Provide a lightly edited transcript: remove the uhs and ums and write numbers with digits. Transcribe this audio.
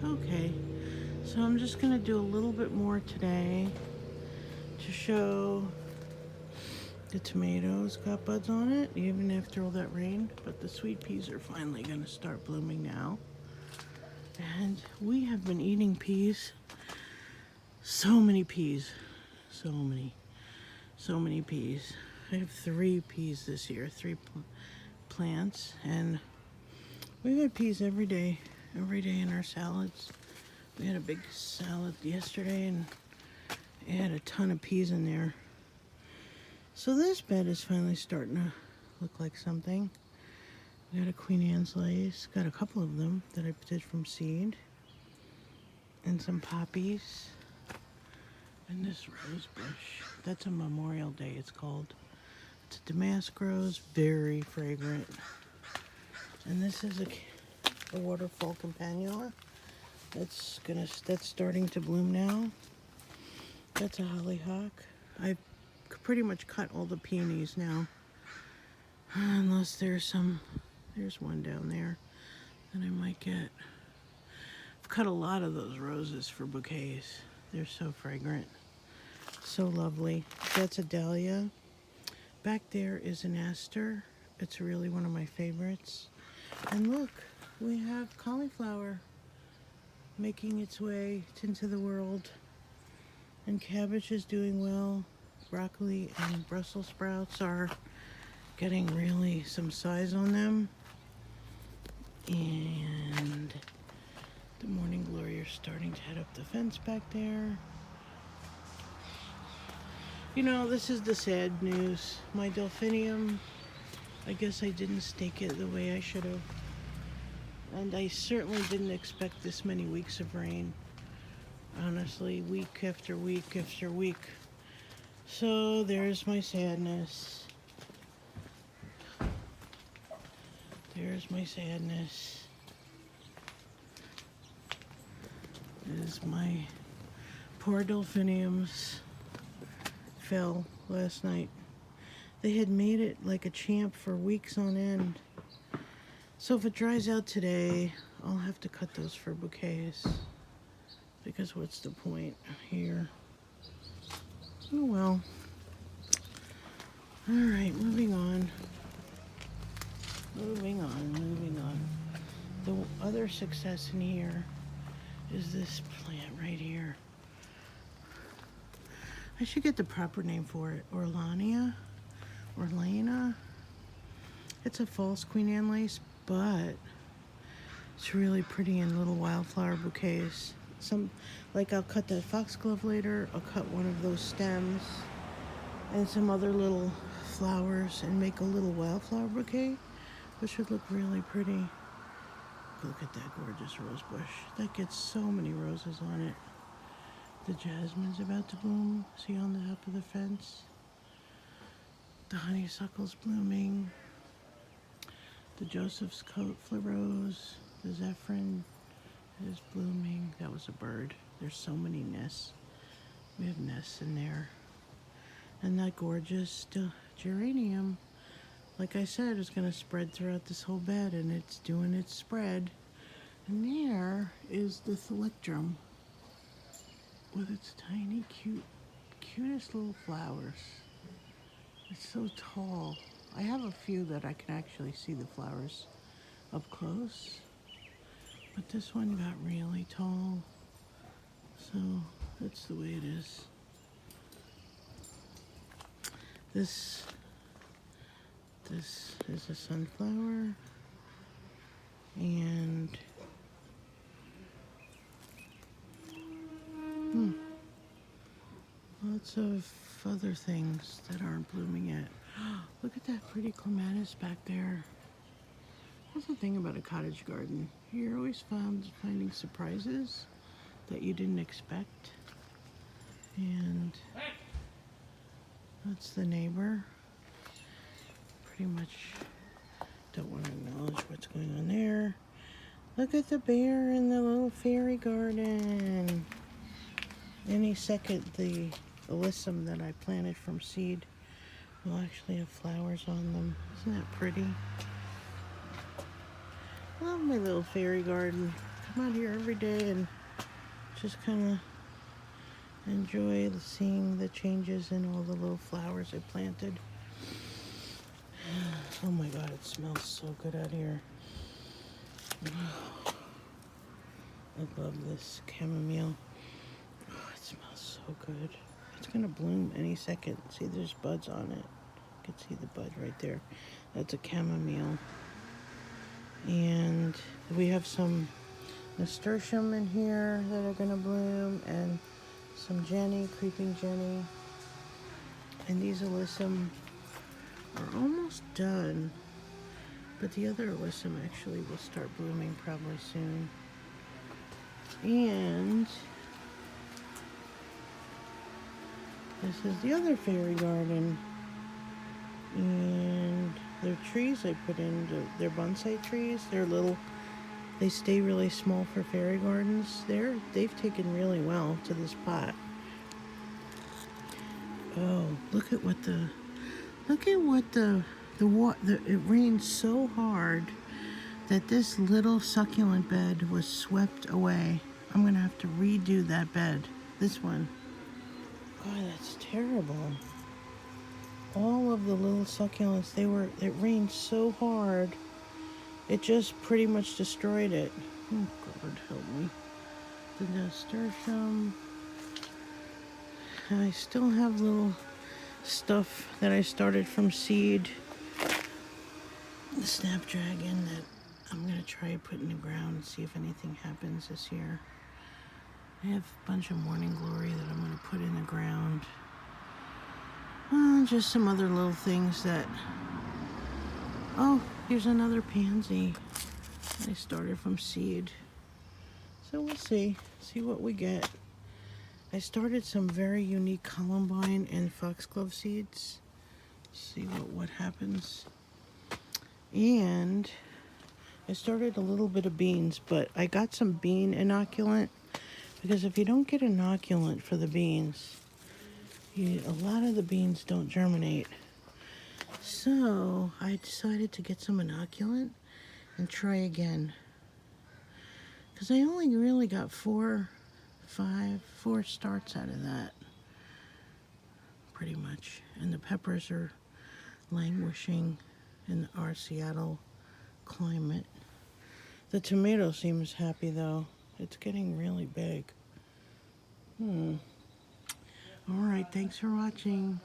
Okay, so I'm just going to do a little bit more today to show the tomatoes got buds on it, even after all that rain. But the sweet peas are finally going to start blooming now. And we have been eating peas. So many peas. So many peas. I have 3 peas this year, 3 plants. And we've had peas every day in our salads. We had a big salad yesterday and it had a ton of peas in there. So this bed is finally starting to look like something. We got a Queen Anne's lace, got a couple of them that I did from seed, and some poppies, and this rose bush. That's a Memorial Day, it's called. It's a damask rose, very fragrant. And this is a waterfall campanula. That's starting to bloom now. That's a hollyhock. I've pretty much cut all the peonies now, unless there's one down there that I might get. I've cut a lot of those roses for bouquets. They're so fragrant, so lovely. That's a dahlia. Back there is an aster. It's really one of my favorites. And look, we have cauliflower making its way into the world. And cabbage is doing well. Broccoli and Brussels sprouts are getting really some size on them. And the morning glory are starting to head up the fence back there. You know, this is the sad news. My delphinium, I guess I didn't stake it the way I should have. And I certainly didn't expect this many weeks of rain. Honestly, week after week after week. So there's my sadness. There's my sadness. As my poor delphiniums fell last night. They had made it like a champ for weeks on end. So if it dries out today, I'll have to cut those for bouquets. Because what's the point here? Oh well. Alright, moving on. Moving on. The other success in here is this plant right here. I should get the proper name for it. Orlania? It's a false Queen Anne lace, but it's really pretty in little wildflower bouquets. I'll cut that foxglove later. I'll cut one of those stems and some other little flowers and make a little wildflower bouquet, which would look really pretty. Look at that gorgeous rose bush. That gets so many roses on it. The jasmine's about to bloom. See on the top of the fence? The honeysuckle's blooming. The Joseph's coat rose. The zephyrin is blooming. That was a bird. There's so many nests. We have nests in there. And that gorgeous geranium, like I said, is going to spread throughout this whole bed, and it's doing its spread. And there is the thalictrum with its tiny, cutest little flowers. It's so tall. I have a few that I can actually see the flowers up close, but this one got really tall, so that's the way it is. This is a sunflower, and lots of other things that aren't blooming yet. Look at that pretty clematis back there. That's the thing about a cottage garden. You're always finding surprises that you didn't expect. And that's the neighbor. Pretty much don't want to acknowledge what's going on there. Look at the bear in the little fairy garden. Any second, the alyssum that I planted from seed will actually have flowers on them. Isn't that pretty? I love my little fairy garden. come out here every day and just kind of enjoy seeing the changes in all the little flowers I planted. Oh my god, it smells so good out here. I love this chamomile. Oh, it smells so good. It's gonna bloom any second. See, there's buds on it. You can see the bud right there. That's a chamomile. And we have some nasturtium in here that are gonna bloom, and some Jenny, creeping Jenny. And these alyssum are almost done, but the other alyssum actually will start blooming probably soon. And this is the other fairy garden. And their trees I put in, they're bonsai trees. They're little, they stay really small for fairy gardens. They've taken really well to this pot. Oh, look at what it rained so hard that this little succulent bed was swept away. I'm gonna have to redo that bed. This one. God, that's terrible. All of the little succulents, it rained so hard, it just pretty much destroyed it. Oh, God, help me. The nasturtium. I still have little stuff that I started from seed. The snapdragon that I'm going to try put in the ground and see if anything happens this year. I have a bunch of morning glory that I'm going to put in the ground. Just some other little things that... Oh, here's another pansy. I started from seed. So we'll see what we get. I started some very unique columbine and foxglove seeds. See what happens. And I started a little bit of beans, but I got some bean inoculant, because if you don't get inoculant for the beans, a lot of the beans don't germinate. So I decided to get some inoculant and try again, because I only really got four starts out of that, pretty much. And the peppers are languishing in our Seattle climate. The tomato seems happy though. It's getting really big. All right, thanks for watching.